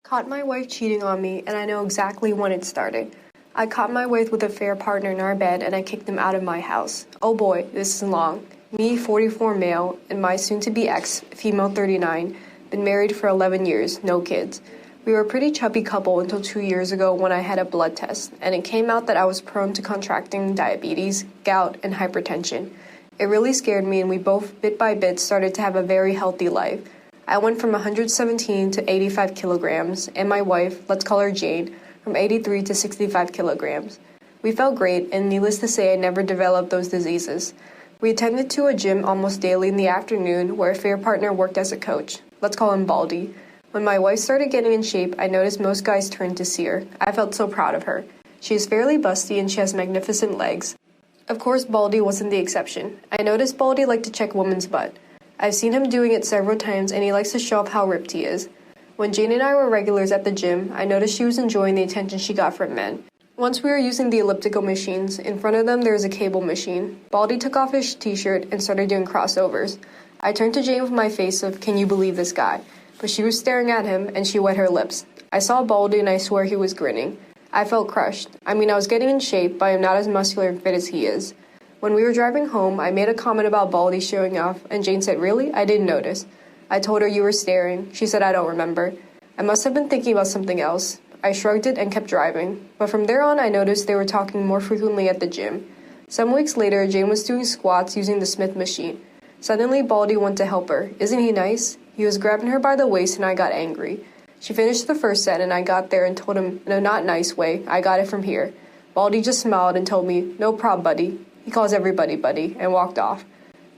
Caught my wife cheating on me, and I know exactly when it started. I caught my wife with a fair partner in our bed, and I kicked him out of my house. Oh boy, this is long. Me, 44 male, and my soon-to-be ex, female 39, been married for 11 years, no kids. We were a pretty chubby couple until 2 years ago when I had a blood test, and it came out that I was prone to contracting diabetes, gout, and hypertension. It really scared me, and we both, bit by bit, started to have a very healthy life. I went from 117 to 85 kilograms, and my wife, let's call her Jane, from 83 to 65 kilograms. We felt great, and needless to say, I never developed those diseases. We attended to a gym almost daily in the afternoon where a fair partner worked as a coach. Let's call him Baldy. When my wife started getting in shape, I noticed most guys turned to see her. I felt so proud of her. She is fairly busty and she has magnificent legs. Of course, Baldy wasn't the exception. I noticed Baldy liked to check women's butt. I've seen him doing it several times, and he likes to show off how ripped he is. When Jane and I were regulars at the gym, I noticed she was enjoying the attention she got from men. Once we were using the elliptical machines, in front of them there was a cable machine. Baldy took off his t-shirt and started doing crossovers. I turned to Jane with my face of, "Can you believe this guy?" But she was staring at him, and she wet her lips. I saw Baldy, and I swear he was grinning. I felt crushed. I was getting in shape, but I am not as muscular and fit as he is. When we were driving home, I made a comment about Baldy showing off, and Jane said, "Really? I didn't notice." I told her you were staring. She said, "I don't remember." I must have been thinking about something else. I shrugged it and kept driving. But from there on, I noticed they were talking more frequently at the gym. Some weeks later, Jane was doing squats using the Smith machine. Suddenly, Baldy went to help her. Isn't he nice? He was grabbing her by the waist, and I got angry. She finished the first set, and I got there and told him, in a not nice way, I got it from here. Baldy just smiled and told me, "No prob, buddy." He calls everybody buddy, and walked off.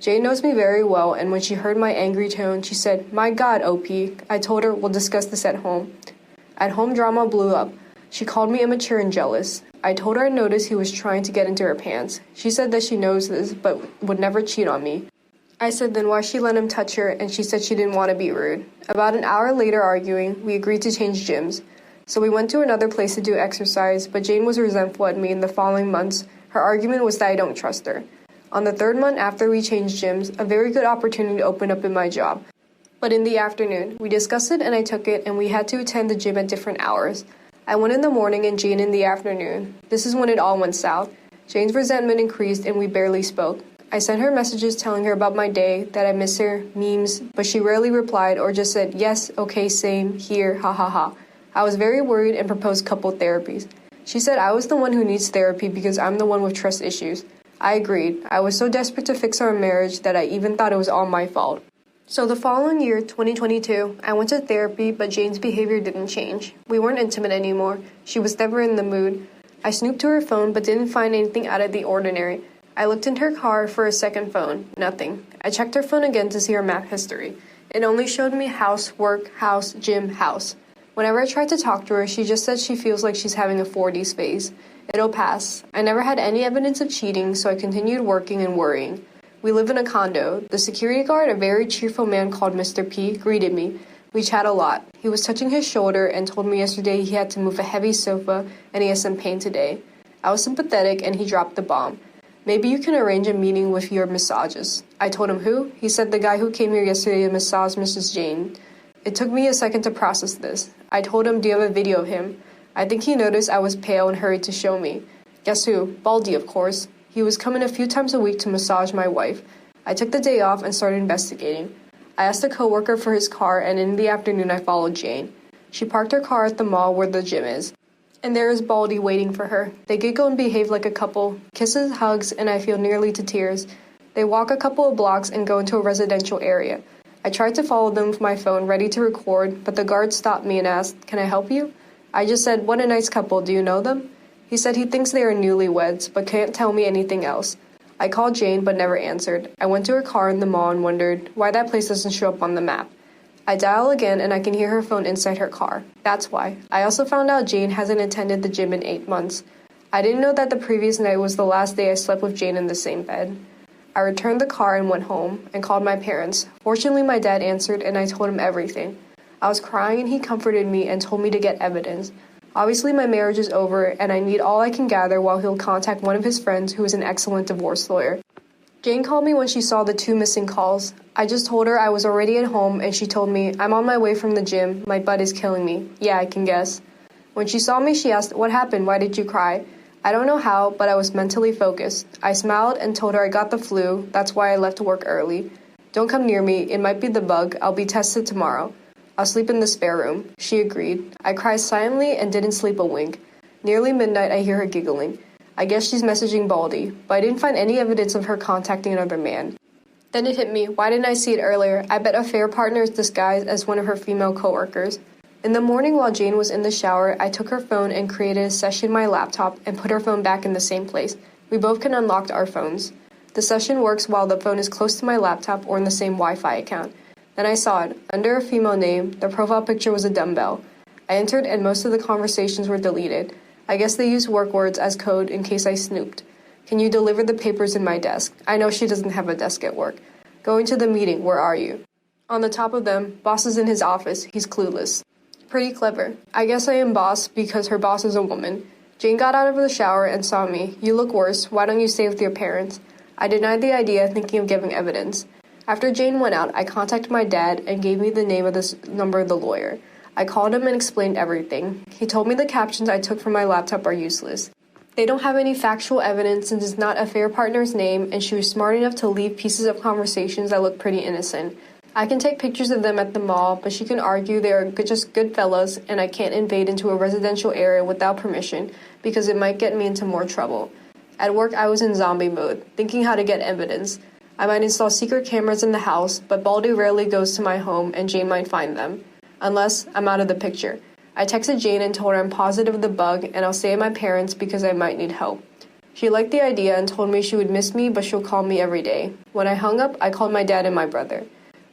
Jane knows me very well, and when she heard my angry tone, she said, "My God, OP." I told her, "We'll discuss this at home." At home, drama blew up. She called me immature and jealous. I told her I noticed he was trying to get into her pants. She said that she knows this, but would never cheat on me. I said then why she let him touch her, and she said she didn't want to be rude. About an hour later arguing, we agreed to change gyms. So we went to another place to do exercise, but Jane was resentful at me in the following months. Her argument was that I don't trust her. On the third month after we changed gyms, a very good opportunity opened up in my job. But in the afternoon, we discussed it and I took it, and we had to attend the gym at different hours. I went in the morning and Jane in the afternoon. This is when it all went south. Jane's resentment increased and we barely spoke. I sent her messages telling her about my day, that I miss her, memes, but she rarely replied or just said, "Yes, okay, same, here, ha ha ha." I was very worried and proposed couple therapies. She said I was the one who needs therapy because I'm the one with trust issues. I agreed. I was so desperate to fix our marriage that I even thought it was all my fault. So the following year, 2022, I went to therapy, but Jane's behavior didn't change. We weren't intimate anymore. She was never in the mood. I snooped to her phone but didn't find anything out of the ordinary. I looked in her car for a second phone. Nothing. I checked her phone again to see her map history. It only showed me house, work, house, gym, house. Whenever I tried to talk to her, she just said she feels like she's having a 40s phase. It'll pass. I never had any evidence of cheating, so I continued working and worrying. We live in a condo. The security guard, a very cheerful man called Mr. P, greeted me. We chat a lot. He was touching his shoulder and told me yesterday he had to move a heavy sofa and he has some pain today. I was sympathetic and he dropped the bomb. "Maybe you can arrange a meeting with your massagist." I told him who? He said the guy who came here yesterday to massage Mrs. Jane. It took me a second to process this. I told him, "Do you have a video of him?" I think he noticed I was pale and hurried to show me. Guess who? Baldy, of course. He was coming a few times a week to massage my wife. I took the day off and started investigating. I asked a coworker for his car, and in the afternoon I followed Jane. She parked her car at the mall where the gym is. And there is Baldy waiting for her. They giggle and behave like a couple. Kisses, hugs, and I feel nearly to tears. They walk a couple of blocks and go into a residential area. I tried to follow them with my phone, ready to record, but the guard stopped me and asked, "Can I help you?" I just said, "What a nice couple, do you know them?" He said he thinks they are newlyweds, but can't tell me anything else. I called Jane, but never answered. I went to her car in the mall and wondered why that place doesn't show up on the map. I dial again and I can hear her phone inside her car. That's why. I also found out Jane hasn't attended the gym in 8 months. I didn't know that the previous night was the last day I slept with Jane in the same bed. I returned the car and went home and called my parents. Fortunately, my dad answered and I told him everything. I was crying and he comforted me and told me to get evidence. Obviously, my marriage is over and I need all I can gather while he'll contact one of his friends who is an excellent divorce lawyer. Jane called me when she saw the 2 missing calls. I just told her I was already at home and she told me, I'm on my way from the gym, my butt is killing me. Yeah, I can guess. When she saw me, she asked, what happened? Why did you cry? I don't know how, but I was mentally focused. I smiled and told her I got the flu, that's why I left work early. Don't come near me, it might be the bug, I'll be tested tomorrow. I'll sleep in the spare room. She agreed. I cried silently and didn't sleep a wink. Nearly midnight, I hear her giggling. I guess she's messaging Baldy, but I didn't find any evidence of her contacting another man. Then it hit me, why didn't I see it earlier? I bet affair partner is disguised as one of her female coworkers. In the morning while Jane was in the shower, I took her phone and created a session on my laptop and put her phone back in the same place. We both can unlock our phones. The session works while the phone is close to my laptop or in the same Wi-Fi account. Then I saw it. Under a female name, the profile picture was a dumbbell. I entered and most of the conversations were deleted. I guess they used work words as code in case I snooped. Can you deliver the papers in my desk? I know she doesn't have a desk at work. Going to the meeting, where are you? On the top of them, boss is in his office, he's clueless. Pretty clever. I guess I am boss because her boss is a woman. Jane got out of the shower and saw me. You look worse, why don't you stay with your parents? I denied the idea, thinking of giving evidence. After Jane went out, I contacted my dad and gave me the name of the number of the lawyer. I called him and explained everything. He told me the captions I took from my laptop are useless. They don't have any factual evidence since it's not affair partner's name and she was smart enough to leave pieces of conversations that look pretty innocent. I can take pictures of them at the mall, but she can argue they are just good fellas and I can't invade into a residential area without permission because it might get me into more trouble. At work, I was in zombie mode, thinking how to get evidence. I might install secret cameras in the house, but Baldy rarely goes to my home and Jane might find them. Unless I'm out of the picture. I texted Jane and told her I'm positive of the bug and I'll stay at my parents' because I might need help. She liked the idea and told me she would miss me but she'll call me every day. When I hung up, I called my dad and my brother.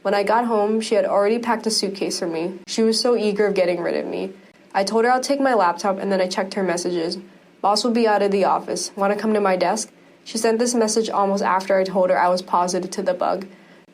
When I got home, she had already packed a suitcase for me. She was so eager of getting rid of me. I told her I'll take my laptop and then I checked her messages. Boss will be out of the office. Want to come to my desk? She sent this message almost after I told her I was positive to the bug.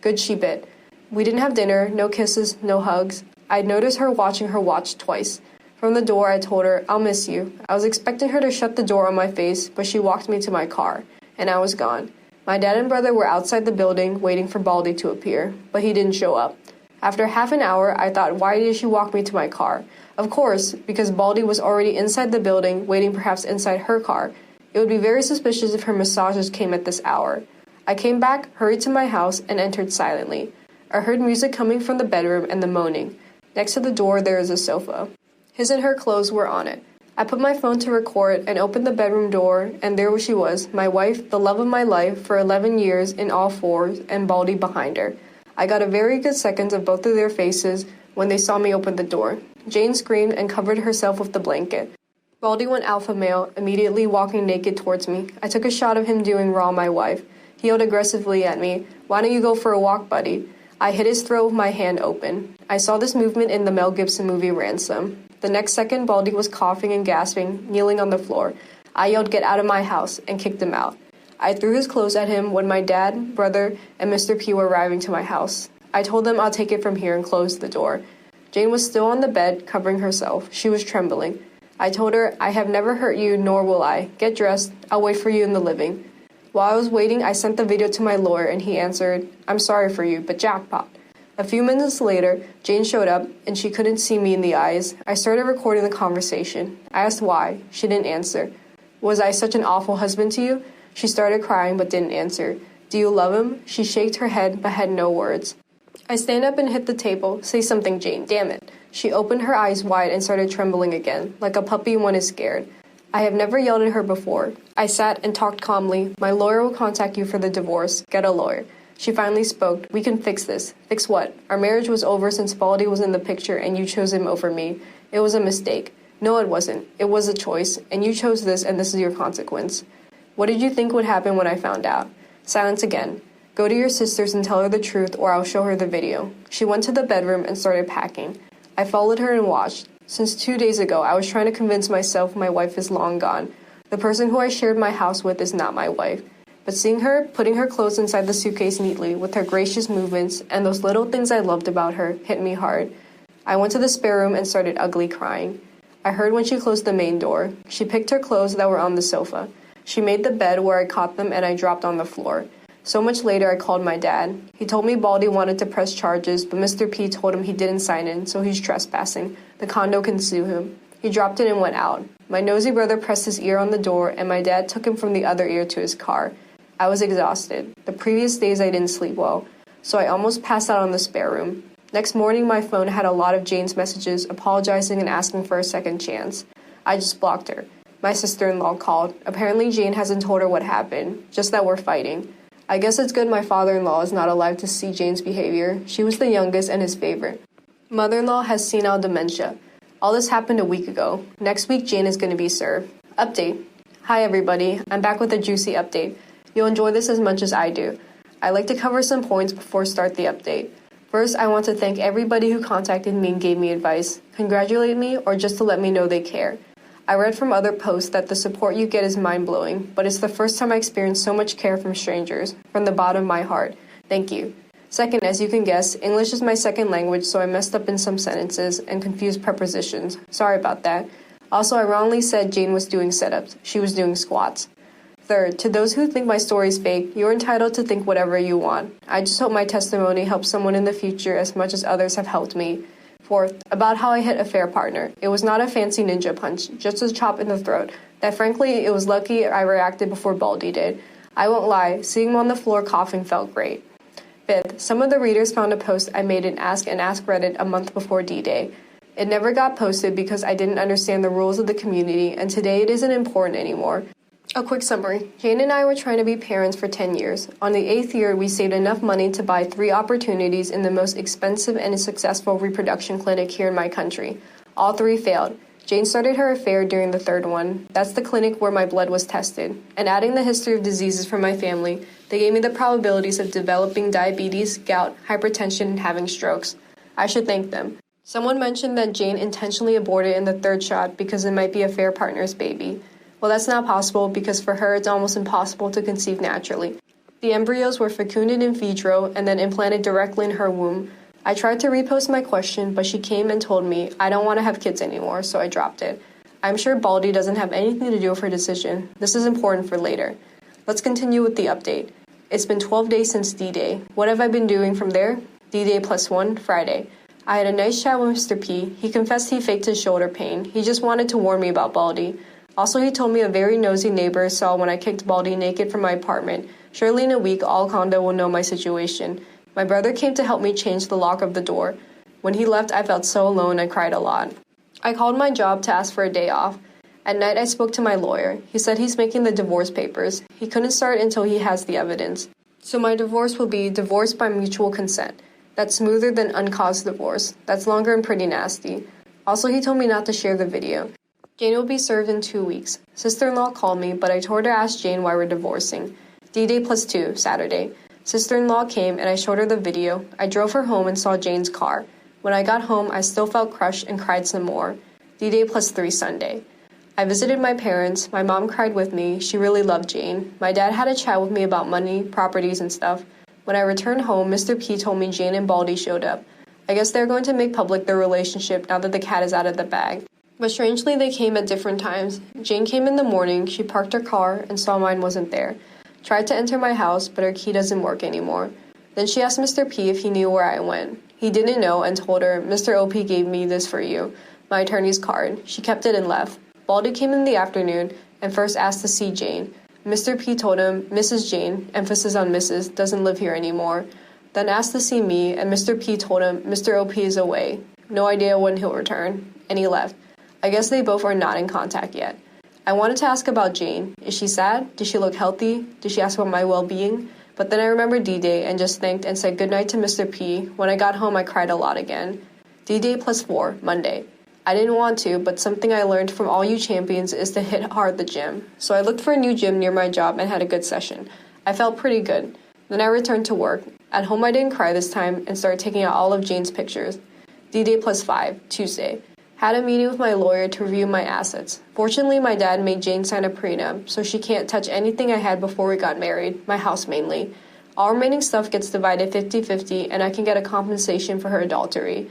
Good she bit. We didn't have dinner, no kisses, no hugs. I noticed her watching her watch twice. From the door, I told her, I'll miss you. I was expecting her to shut the door on my face, but she walked me to my car, and I was gone. My dad and brother were outside the building waiting for Baldy to appear, but he didn't show up. After half an hour, I thought, why did she walk me to my car? Of course, because Baldy was already inside the building, waiting perhaps inside her car. It would be very suspicious if her massages came at this hour. I came back, hurried to my house, and entered silently. I heard music coming from the bedroom and the moaning. Next to the door, there is a sofa. His and her clothes were on it. I put my phone to record and opened the bedroom door, and there she was, my wife, the love of my life for 11 years in all fours, and Baldy behind her. I got a very good second of both of their faces when they saw me open the door. Jane screamed and covered herself with the blanket. Baldy went alpha male, immediately walking naked towards me. I took a shot of him doing raw my wife. He yelled aggressively at me, why don't you go for a walk, buddy? I hit his throat with my hand open. I saw this movement in the Mel Gibson movie Ransom. The next second, Baldy was coughing and gasping, kneeling on the floor. I yelled, get out of my house, and kicked him out. I threw his clothes at him when my dad, brother, and Mr. P were arriving to my house. I told them I'll take it from here and closed the door. Jane was still on the bed, covering herself. She was trembling. I told her, I have never hurt you, nor will I. Get dressed. I'll wait for you in the living. While I was waiting, I sent the video to my lawyer and he answered, I'm sorry for you, but jackpot. A few minutes later, Jane showed up and she couldn't see me in the eyes. I started recording the conversation. I asked why. She didn't answer. Was I such an awful husband to you? She started crying but didn't answer. Do you love him? She shook her head but had no words. I stand up and hit the table. Say something, Jane, damn it. She opened her eyes wide and started trembling again, like a puppy when is scared. I have never yelled at her before. I sat and talked calmly. My lawyer will contact you for the divorce. Get a lawyer. She finally spoke. We can fix this. Fix what? Our marriage was over since Baldy was in the picture and you chose him over me. It was a mistake. No, it wasn't. It was a choice, and you chose this, and this is your consequence. What did you think would happen when I found out? Silence again. Go to your sisters and tell her the truth, or I'll show her the video. She went to the bedroom and started packing. I followed her and watched. Since 2 days ago, I was trying to convince myself my wife is long gone. The person who I shared my house with is not my wife. But seeing her putting her clothes inside the suitcase neatly, with her gracious movements, and those little things I loved about her, hit me hard. I went to the spare room and started ugly crying. I heard when she closed the main door. She picked her clothes that were on the sofa. She made the bed where I caught them and I dropped on the floor. So much later, I called my dad. He told me Baldy wanted to press charges, but Mr. P told him he didn't sign in, so he's trespassing. The condo can sue him. He dropped it and went out. My nosy brother pressed his ear on the door, and my dad took him from the other ear to his car. I was exhausted. The previous days I didn't sleep well, so I almost passed out on the spare room. Next morning, my phone had a lot of Jane's messages, apologizing and asking for a second chance. I just blocked her. My sister-in-law called. Apparently, Jane hasn't told her what happened, just that we're fighting. I guess it's good my father-in-law is not alive to see Jane's behavior. She was the youngest and his favorite. Mother-in-law has senile dementia. All this happened a week ago. Next week, Jane is going to be served. Update. Hi, everybody. I'm back with a juicy update. You'll enjoy this as much as I do. I like to cover some points before start the update. First, I want to thank everybody who contacted me and gave me advice, congratulate me, or just to let me know they care. I read from other posts that the support you get is mind-blowing, but it's the first time I experienced so much care from strangers, from the bottom of my heart. Thank you. Second, as you can guess, English is my second language, so I messed up in some sentences and confused prepositions. Sorry about that. Also, I wrongly said Jane was doing setups. She was doing squats. Third, to those who think my story is fake, you're entitled to think whatever you want. I just hope my testimony helps someone in the future as much as others have helped me. Fourth, about how I hit a fair partner. It was not a fancy ninja punch, just a chop in the throat. That frankly, it was lucky I reacted before Baldy did. I won't lie, seeing him on the floor coughing felt great. Fifth, some of the readers found a post I made in Ask Reddit a month before D-Day. It never got posted because I didn't understand the rules of the community, and today it isn't important anymore. A quick summary. Jane and I were trying to be parents for 10 years. On the 8th year, we saved enough money to buy 3 opportunities in the most expensive and successful reproduction clinic here in my country. All 3 failed. Jane started her affair during the 3rd one. That's the clinic where my blood was tested. And adding the history of diseases from my family, they gave me the probabilities of developing diabetes, gout, hypertension, and having strokes. I should thank them. Someone mentioned that Jane intentionally aborted in the 3rd shot because it might be a fair partner's baby. Well, that's not possible because for her it's almost impossible to conceive naturally. The embryos were fecunded in vitro and then implanted directly in her womb. I tried to repost my question, but she came and told me I don't want to have kids anymore, so I dropped it. I'm sure Baldy doesn't have anything to do with her decision. This is important for later. Let's continue with the update. It's been 12 days since D-Day. What have I been doing from there? D-Day +1, Friday. I had a nice chat with Mr. P. He confessed he faked his shoulder pain. He just wanted to warn me about Baldy. Also, he told me a very nosy neighbor saw when I kicked Baldy naked from my apartment. Surely in a week, all condo will know my situation. My brother came to help me change the lock of the door. When he left, I felt so alone and cried a lot. I called my job to ask for a day off. At night, I spoke to my lawyer. He said he's making the divorce papers. He couldn't start until he has the evidence. So my divorce will be divorce by mutual consent. That's smoother than uncaused divorce. That's longer and pretty nasty. Also, he told me not to share the video. Jane will be served in 2 weeks. Sister-in-law called me, but I told her to ask Jane why we're divorcing. D-Day +2, Saturday. Sister-in-law came and I showed her the video. I drove her home and saw Jane's car. When I got home, I still felt crushed and cried some more. D-Day +3, Sunday. I visited my parents. My mom cried with me. She really loved Jane. My dad had a chat with me about money, properties, and stuff. When I returned home, Mr. P told me Jane and Baldy showed up. I guess they're going to make public their relationship now that the cat is out of the bag. But strangely, they came at different times. Jane came in the morning, she parked her car, and saw mine wasn't there. Tried to enter my house, but her key doesn't work anymore. Then she asked Mr. P if he knew where I went. He didn't know and told her, Mr. OP gave me this for you, my attorney's card. She kept it and left. Baldy came in the afternoon and first asked to see Jane. Mr. P told him Mrs. Jane, emphasis on Mrs., doesn't live here anymore. Then asked to see me, and Mr. P told him Mr. OP is away. No idea when he'll return. And he left. I guess they both are not in contact yet. I wanted to ask about Jane. Is she sad? Did she look healthy? Did she ask about my well-being? But then I remembered D-Day and just thanked and said goodnight to Mr. P. When I got home, I cried a lot again. D-Day +4, Monday. I didn't want to, but something I learned from all you champions is to hit hard the gym. So I looked for a new gym near my job and had a good session. I felt pretty good. Then I returned to work. At home, I didn't cry this time and started taking out all of Jane's pictures. D-Day +5, Tuesday. Had a meeting with my lawyer to review my assets. Fortunately, my dad made Jane sign a prenup, so she can't touch anything I had before we got married, my house mainly. All remaining stuff gets divided 50-50, and I can get a compensation for her adultery.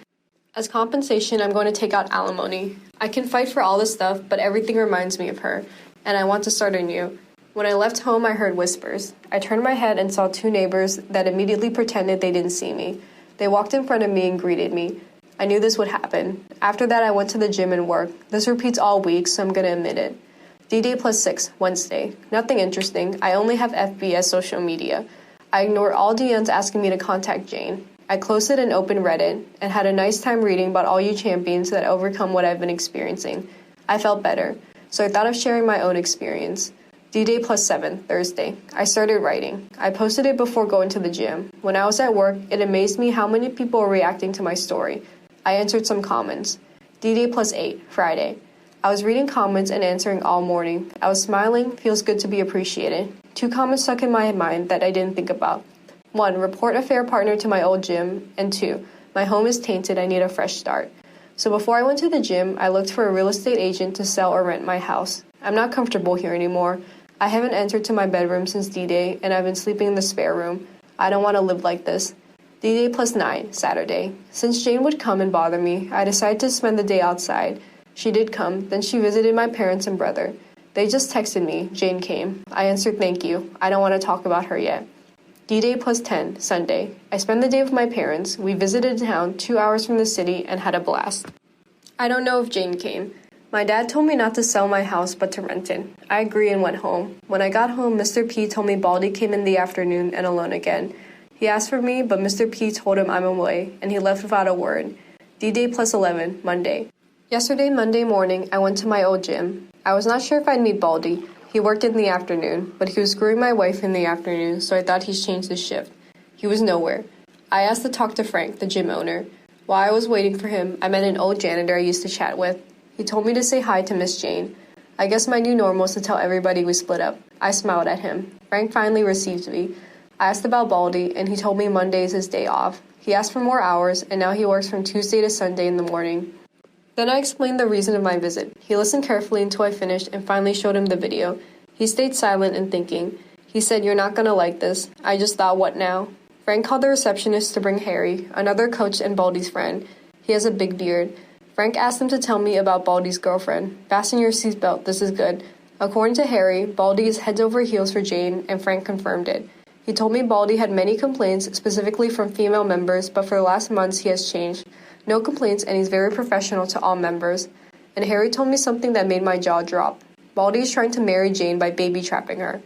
As compensation, I'm going to take out alimony. I can fight for all this stuff, but everything reminds me of her, and I want to start anew. When I left home, I heard whispers. I turned my head and saw two neighbors that immediately pretended they didn't see me. They walked in front of me and greeted me. I knew this would happen. After that, I went to the gym and worked. This repeats all week, so I'm gonna admit it. D-Day +6, Wednesday. Nothing interesting. I only have FB as social media. I ignored all DMs asking me to contact Jane. I closed it and opened Reddit, and had a nice time reading about all you champions that overcome what I've been experiencing. I felt better, so I thought of sharing my own experience. D-Day +7, Thursday. I started writing. I posted it before going to the gym. When I was at work, it amazed me how many people were reacting to my story. I answered some comments. D-Day +8, Friday. I was reading comments and answering all morning. I was smiling, feels good to be appreciated. 2 comments stuck in my mind that I didn't think about. 1, report a fair partner to my old gym, and 2, my home is tainted, I need a fresh start. So before I went to the gym, I looked for a real estate agent to sell or rent my house. I'm not comfortable here anymore. I haven't entered to my bedroom since D-Day, and I've been sleeping in the spare room. I don't want to live like this. D-Day +9, Saturday. Since Jane would come and bother me, I decided to spend the day outside. She did come, then she visited my parents and brother. They just texted me, Jane came. I answered thank you. I don't want to talk about her yet. D-Day +10, Sunday. I spent the day with my parents. We visited town 2 hours from the city and had a blast. I don't know if Jane came. My dad told me not to sell my house but to rent it. I agreed and went home. When I got home, Mr. P told me Baldy came in the afternoon and alone again. He asked for me, but Mr. P told him I'm away, and he left without a word. D-Day +11, Monday. Yesterday, Monday morning, I went to my old gym. I was not sure if I'd meet Baldy. He worked in the afternoon, but he was screwing my wife in the afternoon, so I thought he's changed his shift. He was nowhere. I asked to talk to Frank, the gym owner. While I was waiting for him, I met an old janitor I used to chat with. He told me to say hi to Miss Jane. I guess my new normal is to tell everybody we split up. I smiled at him. Frank finally received me. I asked about Baldy, and he told me Monday is his day off. He asked for more hours, and now he works from Tuesday to Sunday in the morning. Then I explained the reason of my visit. He listened carefully until I finished and finally showed him the video. He stayed silent and thinking. He said, "You're not gonna like this." I just thought, what now? Frank called the receptionist to bring Harry, another coach and Baldy's friend. He has a big beard. Frank asked him to tell me about Baldy's girlfriend. Fasten your seatbelt, this is good. According to Harry, Baldy is heads over heels for Jane, and Frank confirmed it. He told me Baldy had many complaints, specifically from female members, but for the last months he has changed. No complaints, and he's very professional to all members. And Harry told me something that made my jaw drop. Baldy is trying to marry Jane by baby-trapping her.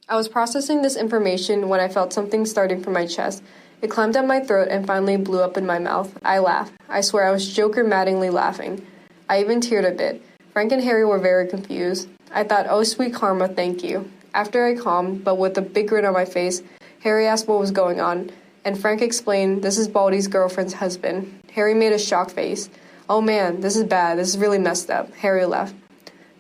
I was processing this information when I felt something starting from my chest. It climbed up my throat and finally blew up in my mouth. I laughed. I swear I was Joker-maddeningly laughing. I even teared a bit. Frank and Harry were very confused. I thought, oh sweet karma, thank you. After I calmed, but with a big grin on my face, Harry asked what was going on, and Frank explained, this is Baldy's girlfriend's husband. Harry made a shocked face. Oh man, this is bad, this is really messed up. Harry left.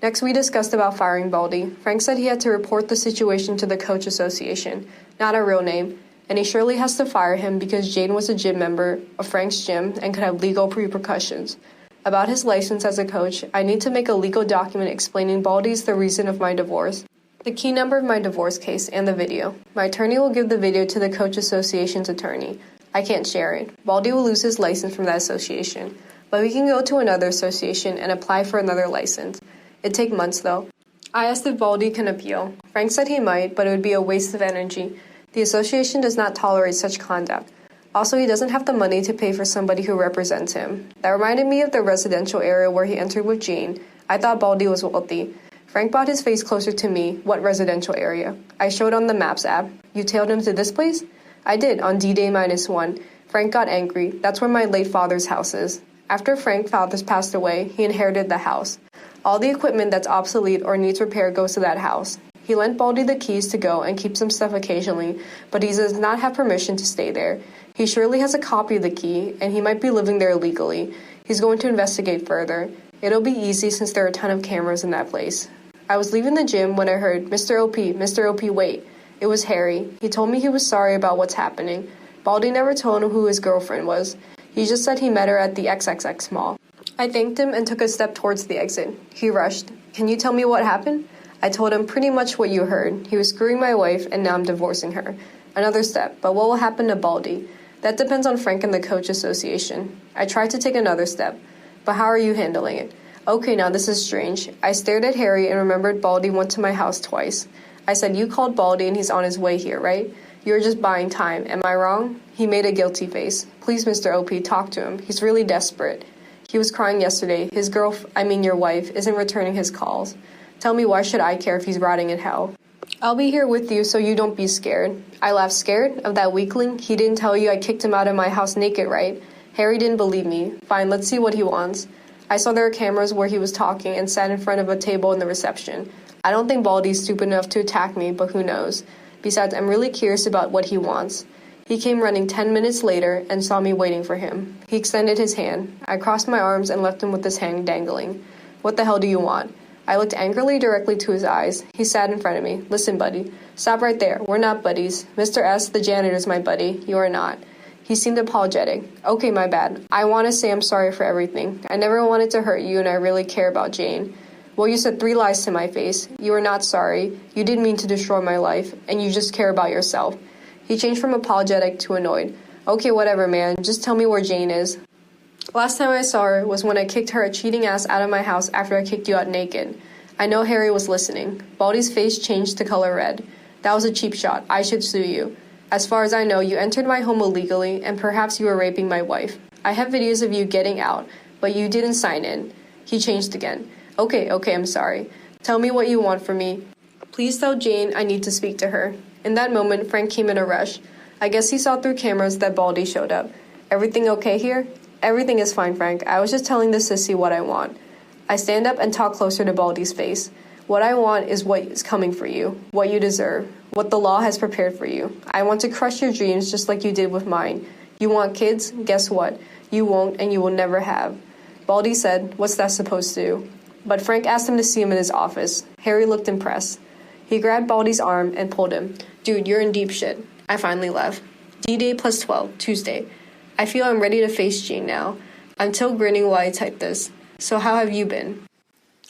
Next we discussed about firing Baldy. Frank said he had to report the situation to the coach association, not a real name, and he surely has to fire him because Jane was a gym member of Frank's gym and could have legal repercussions. About his license as a coach, I need to make a legal document explaining Baldy's the reason of my divorce, the key number of my divorce case, and the video. My attorney will give the video to the coach association's attorney. I can't share it. Baldy will lose his license from that association, but we can go to another association and apply for another license. It'd take months though. I asked if Baldy can appeal. Frank said he might, but it would be a waste of energy. The association does not tolerate such conduct. Also, he doesn't have the money to pay for somebody who represents him. That reminded me of the residential area where he entered with Jane. I thought Baldy was wealthy. Frank brought his face closer to me. What residential area? I showed on the Maps app. You tailed him to this place? I did, on D-Day -1. Frank got angry. That's where my late father's house is. After Frank's father passed away, he inherited the house. All the equipment that's obsolete or needs repair goes to that house. He lent Baldy the keys to go and keeps some stuff occasionally, but he does not have permission to stay there. He surely has a copy of the key, and he might be living there illegally. He's going to investigate further. It'll be easy since there are a ton of cameras in that place. I was leaving the gym when I heard, Mr. OP, wait. It was Harry. He told me he was sorry about what's happening. Baldy never told him who his girlfriend was. He just said he met her at the XXX mall. I thanked him and took a step towards the exit. He rushed. Can you tell me what happened? I told him pretty much what you heard. He was screwing my wife, and now I'm divorcing her. Another step, but what will happen to Baldy? That depends on Frank and the coach association. I tried to take another step, but how are you handling it? Okay, now this is strange. I stared at Harry and remembered Baldy went to my house twice. I said, you called Baldy and he's on his way here, right? You're just buying time. Am I wrong? He made a guilty face. Please, Mr. OP, talk to him. He's really desperate. He was crying yesterday. His your wife, isn't returning his calls. Tell me, why should I care if he's rotting in hell? I'll be here with you so you don't be scared. I laughed. Scared? Of that weakling? He didn't tell you I kicked him out of my house naked, right? Harry didn't believe me. Fine, let's see what he wants. I saw there were cameras where he was talking and sat in front of a table in the reception. I don't think Baldy's stupid enough to attack me, but who knows? Besides, I'm really curious about what he wants. He came running 10 minutes later and saw me waiting for him. He extended his hand. I crossed my arms and left him with his hand dangling. What the hell do you want? I looked angrily directly to his eyes. He sat in front of me. Listen, buddy. Stop right there. We're not buddies. Mr. S., the janitor's my buddy. You are not. He seemed apologetic. Okay, my bad. I want to say I'm sorry for everything. I never wanted to hurt you and I really care about Jane. Well, you said 3 lies to my face. You are not sorry. You didn't mean to destroy my life, and you just care about yourself. He changed from apologetic to annoyed. Okay, whatever, man. Just tell me where Jane is. Last time I saw her was when I kicked her cheating ass out of my house after I kicked you out naked. I know Harry was listening. Baldy's face changed to color red. That was a cheap shot. I should sue you. As far as I know, you entered my home illegally, and perhaps you were raping my wife. I have videos of you getting out, but you didn't sign in. He changed again. Okay, I'm sorry. Tell me what you want from me. Please tell Jane I need to speak to her. In that moment, Frank came in a rush. I guess he saw through cameras that Baldy showed up. Everything okay here? Everything is fine, Frank. I was just telling the sissy what I want. I stand up and talk closer to Baldy's face. What I want is what is coming for you, what you deserve, what the law has prepared for you. I want to crush your dreams just like you did with mine. You want kids? Guess what? You won't, and you will never have. Baldy said, what's that supposed to do? But Frank asked him to see him in his office. Harry looked impressed. He grabbed Baldy's arm and pulled him. Dude, you're in deep shit. I finally left. D-Day plus 12, Tuesday. I feel I'm ready to face Jane now. I'm still grinning while I type this. So how have you been?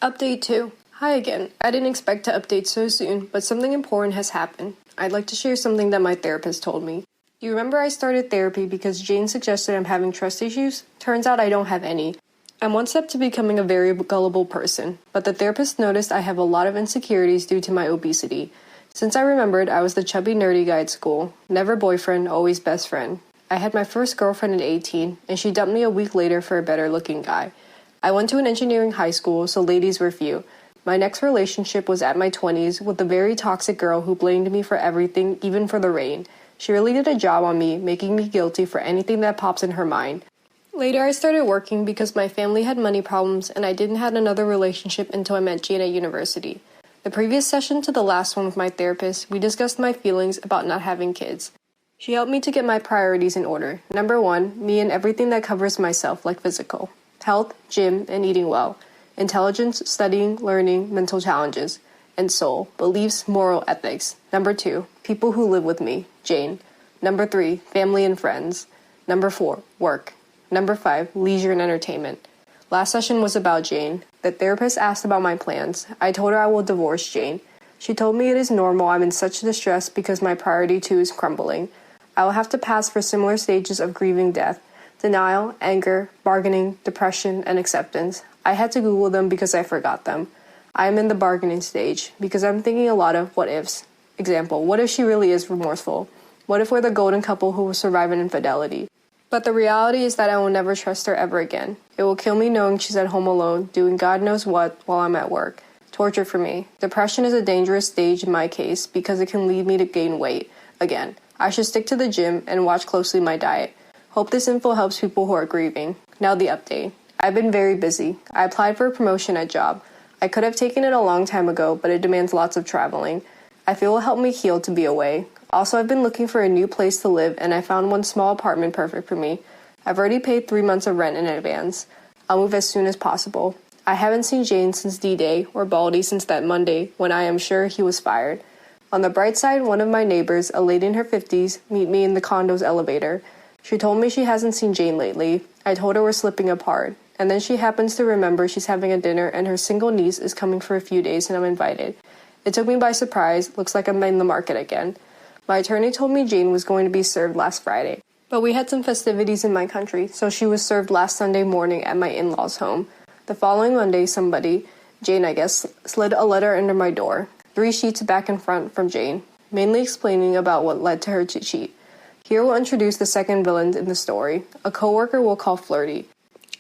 Update 2. Hi again. I didn't expect to update so soon, but something important has happened. I'd like to share something that my therapist told me. Do you remember I started therapy because Jane suggested I'm having trust issues? Turns out I don't have any. I'm one step to becoming a very gullible person, but the therapist noticed I have a lot of insecurities due to my obesity. Since I remembered, I was the chubby nerdy guy at school. Never boyfriend, always best friend. I had my first girlfriend at 18, and she dumped me a week later for a better-looking guy. I went to an engineering high school, so ladies were few. My next relationship was at my 20s with a very toxic girl who blamed me for everything, even for the rain. She really did a job on me, making me guilty for anything that pops in her mind. Later, I started working because my family had money problems and I didn't have another relationship until I met Jane at university. The previous session to the last one with my therapist, we discussed my feelings about not having kids. She helped me to get my priorities in order. Number 1, me and everything that covers myself, like physical. Health, gym, and eating well. Intelligence, studying, learning, mental challenges. And soul, beliefs, moral ethics. Number 2, people who live with me, Jane. Number 3, family and friends. Number 4, work. Number 5, leisure and entertainment. Last session was about Jane. The therapist asked about my plans. I told her I will divorce Jane. She told me it is normal I'm in such distress because my priority too is crumbling. I will have to pass for similar stages of grieving death. Denial, anger, bargaining, depression, and acceptance. I had to Google them because I forgot them. I am in the bargaining stage because I'm thinking a lot of what ifs. Example, what if she really is remorseful? What if we're the golden couple who will survive an infidelity? But the reality is that I will never trust her ever again. It will kill me knowing she's at home alone, doing God knows what while I'm at work. Torture for me. Depression is a dangerous stage in my case because it can lead me to gain weight. Again, I should stick to the gym and watch closely my diet. Hope this info helps people who are grieving. Now the update. I've been very busy. I applied for a promotion at job. I could have taken it a long time ago, but it demands lots of traveling. I feel it will help me heal to be away. Also, I've been looking for a new place to live, and I found one small apartment perfect for me. I've already paid 3 months of rent in advance. I'll move as soon as possible. I haven't seen Jane since D-Day, or Baldy since that Monday, when I am sure he was fired. On the bright side, one of my neighbors, a lady in her 50s, meet me in the condo's elevator. She told me she hasn't seen Jane lately. I told her we're slipping apart. And then she happens to remember she's having a dinner and her single niece is coming for a few days and I'm invited. It took me by surprise. Looks like I'm in the market again. My attorney told me Jane was going to be served last Friday. But we had some festivities in my country, so she was served last Sunday morning at my in-laws' home. The following Monday, somebody, Jane I guess, slid a letter under my door. 3 sheets back and front from Jane, mainly explaining about what led to her to cheat. Here we'll introduce the second villain in the story, a coworker we'll call Flirty.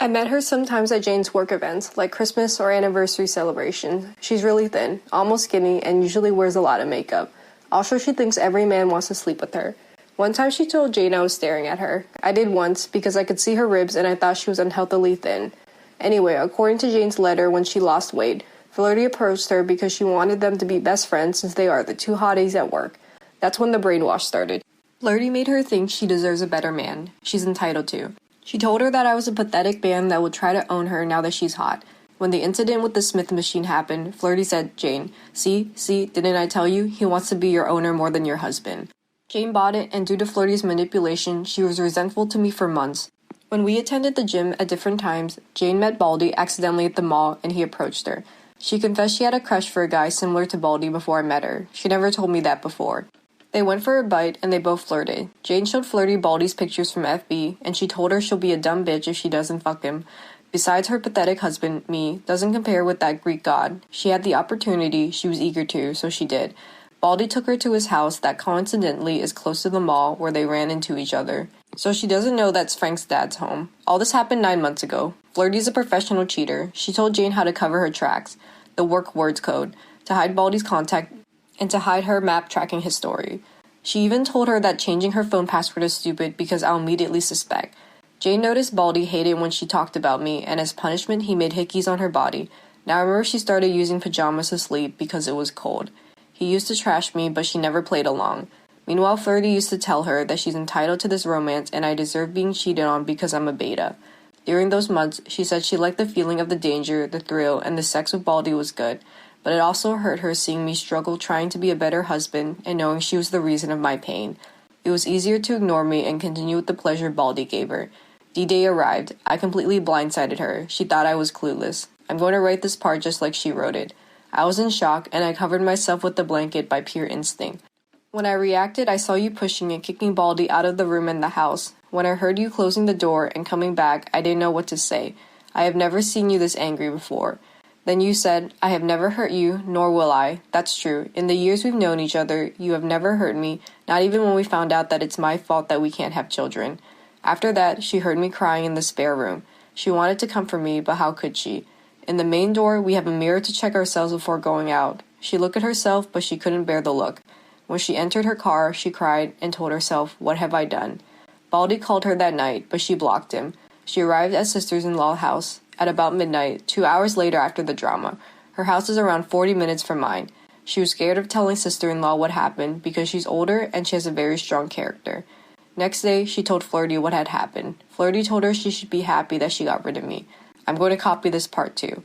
I met her sometimes at Jane's work events, like Christmas or anniversary celebrations. She's really thin, almost skinny, and usually wears a lot of makeup. Also, she thinks every man wants to sleep with her. One time she told Jane I was staring at her. I did once, because I could see her ribs and I thought she was unhealthily thin. Anyway, according to Jane's letter when she lost weight, Flirty approached her because she wanted them to be best friends since they are the two hotties at work. That's when the brainwash started. Flirty made her think she deserves a better man. She's entitled to. She told her that I was a pathetic man that would try to own her now that she's hot. When the incident with the Smith machine happened, Flirty said, Jane, see, didn't I tell you? He wants to be your owner more than your husband. Jane bought it, and due to Flirty's manipulation, she was resentful to me for months. When we attended the gym at different times, Jane met Baldy accidentally at the mall, and he approached her. She confessed she had a crush for a guy similar to Baldy before I met her. She never told me that before. They went for a bite, and they both flirted. Jane showed Flirty Baldy's pictures from FB, and she told her she'll be a dumb bitch if she doesn't fuck him. Besides, her pathetic husband, me, doesn't compare with that Greek god. She had the opportunity, she was eager to, so she did. Baldy took her to his house that coincidentally is close to the mall where they ran into each other. So she doesn't know that's Frank's dad's home. All this happened 9 months ago. Flirty's a professional cheater. She told Jane how to cover her tracks, the work words code, to hide Baldy's contact, and to hide her map tracking history. She even told her that changing her phone password is stupid because I'll immediately suspect. Jane noticed Baldy hated when she talked about me, and as punishment he made hickeys on her body. Now I remember she started using pajamas to sleep because it was cold. He used to trash me, but she never played along. Meanwhile, Flirty used to tell her that she's entitled to this romance and I deserve being cheated on because I'm a beta. During those months, she said she liked the feeling of the danger, the thrill, and the sex with Baldy was good. But it also hurt her seeing me struggle trying to be a better husband and knowing she was the reason of my pain. It was easier to ignore me and continue with the pleasure Baldy gave her. D-Day arrived. I completely blindsided her. She thought I was clueless. I'm going to write this part just like she wrote it. I was in shock, and I covered myself with the blanket by pure instinct. When I reacted, I saw you pushing and kicking Baldy out of the room and the house. When I heard you closing the door and coming back, I didn't know what to say. I have never seen you this angry before. Then you said, I have never hurt you, nor will I. That's true. In the years we've known each other, you have never hurt me, not even when we found out that it's my fault that we can't have children. After that, she heard me crying in the spare room. She wanted to comfort me, but how could she? In the main door, we have a mirror to check ourselves before going out. She looked at herself, but she couldn't bear the look. When she entered her car, she cried and told herself, what have I done? Baldy called her that night, but she blocked him. She arrived at sister-in-law's house at about midnight, 2 hours later after the drama. Her house is around 40 minutes from mine. She was scared of telling sister-in-law what happened because she's older and she has a very strong character. Next day, she told Flirty what had happened. Flirty told her she should be happy that she got rid of me. I'm going to copy this part too.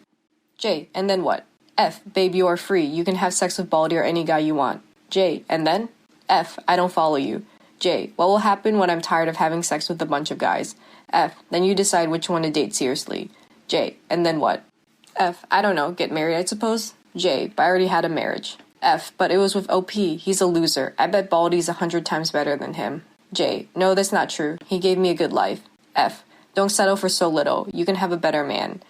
J, and then what? F, babe, you are free. You can have sex with Baldy or any guy you want. J, and then? F, I don't follow you. J, what will happen when I'm tired of having sex with a bunch of guys? F, then you decide which one to date seriously. J, and then what? F, I don't know, get married I suppose? J, but I already had a marriage. F, but it was with OP, he's a loser. I bet Baldy's 100 times better than him. J, no, that's not true. He gave me a good life. F, don't settle for so little. You can have a better man.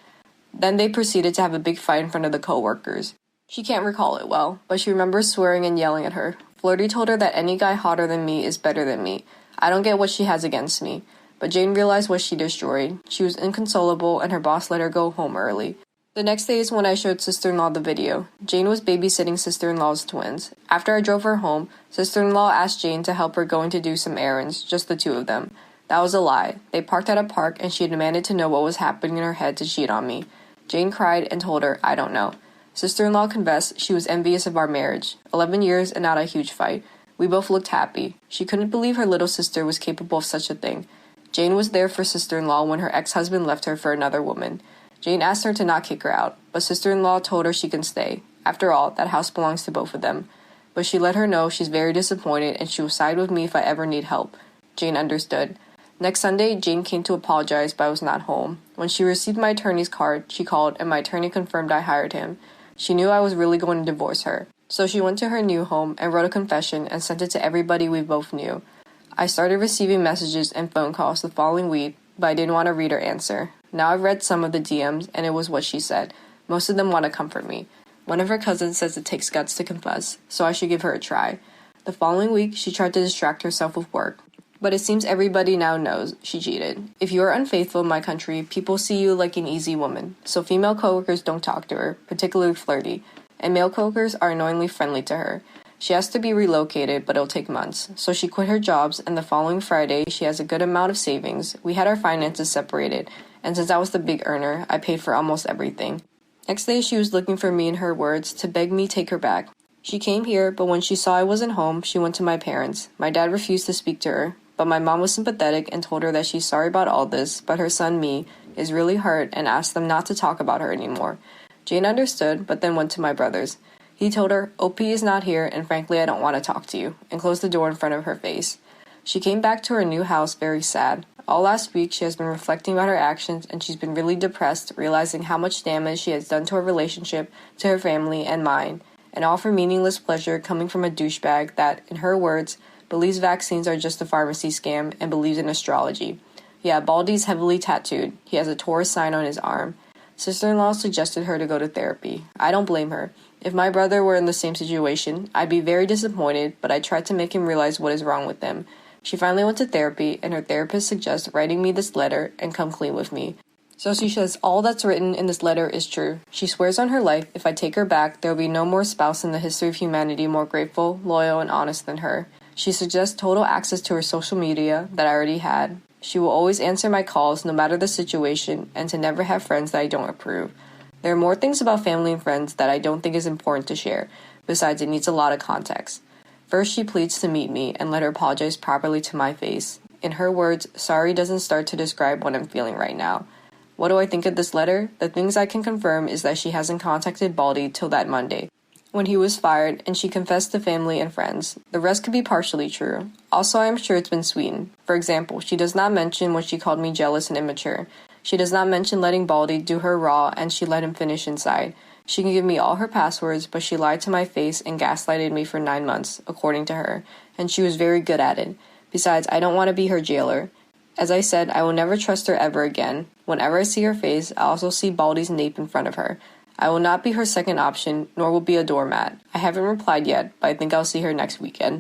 Then they proceeded to have a big fight in front of the co-workers. She can't recall it well, but she remembers swearing and yelling at her. Flirty told her that any guy hotter than me is better than me. I don't get what she has against me. But Jane realized what she destroyed. She was inconsolable and her boss let her go home early. The next day is when I showed sister-in-law the video. Jane was babysitting sister-in-law's twins. After I drove her home, sister-in-law asked Jane to help her going to do some errands, just the two of them. That was a lie. They parked at a park and she demanded to know what was happening in her head to cheat on me. Jane cried and told her, I don't know. Sister-in-law confessed she was envious of our marriage. 11 years and not a huge fight. We both looked happy. She couldn't believe her little sister was capable of such a thing. Jane was there for sister-in-law when her ex-husband left her for another woman. Jane asked her to not kick her out, but sister-in-law told her she can stay. After all, that house belongs to both of them. But she let her know she's very disappointed and she will side with me if I ever need help. Jane understood. Next Sunday, Jane came to apologize, but I was not home. When she received my attorney's card, she called and my attorney confirmed I hired him. She knew I was really going to divorce her. So she went to her new home and wrote a confession and sent it to everybody we both knew. I started receiving messages and phone calls the following week but I didn't want to read her answer. Now I've read some of the DMs, and it was what she said. Most of them want to comfort me. One of her cousins says it takes guts to confess, so I should give her a try. The following week, she tried to distract herself with work, but it seems everybody now knows she cheated. If you are unfaithful in my country, people see you like an easy woman, so female coworkers don't talk to her, particularly flirty, and male coworkers are annoyingly friendly to her. She has to be relocated, but it'll take months, so she quit her jobs, and the following Friday, she has a good amount of savings. We had our finances separated, and since I was the big earner, I paid for almost everything. Next day, she was looking for me, in her words, to beg me take her back. She came here, but when she saw I wasn't home, she went to my parents. My dad refused to speak to her, but my mom was sympathetic and told her that she's sorry about all this, but her son, me, is really hurt and asked them not to talk about her anymore. Jane understood, but then went to my brothers. He told her, OP is not here, and frankly, I don't want to talk to you, and closed the door in front of her face. She came back to her new house very sad. All last week, she has been reflecting about her actions, and she's been really depressed, realizing how much damage she has done to her relationship, to her family, and mine, and all for meaningless pleasure coming from a douchebag that, in her words, believes vaccines are just a pharmacy scam and believes in astrology. Yeah, Baldy's heavily tattooed. He has a Taurus sign on his arm. Sister-in-law suggested her to go to therapy. I don't blame her. If my brother were in the same situation, I'd be very disappointed, but I tried to make him realize what is wrong with him. She finally went to therapy, and her therapist suggests writing me this letter and come clean with me. So she says all that's written in this letter is true. She swears on her life if I take her back, there will be no more spouse in the history of humanity more grateful, loyal, and honest than her. She suggests total access to her social media that I already had. She will always answer my calls no matter the situation, and to never have friends that I don't approve. There are more things about family and friends that I don't think is important to share. Besides, it needs a lot of context. First, she pleads to meet me and let her apologize properly to my face. In her words, sorry doesn't start to describe what I'm feeling right now. What do I think of this letter? The things I can confirm is that she hasn't contacted Baldy till that Monday, when he was fired, and she confessed to family and friends. The rest could be partially true. Also, I am sure it's been sweetened. For example, she does not mention when she called me jealous and immature. She does not mention letting Baldy do her raw, and she let him finish inside. She can give me all her passwords, but she lied to my face and gaslighted me for 9 months, according to her, and she was very good at it. Besides, I don't want to be her jailer. As I said, I will never trust her ever again. Whenever I see her face, I also see Baldy's nape in front of her. I will not be her second option, nor will be a doormat. I haven't replied yet, but I think I'll see her next weekend.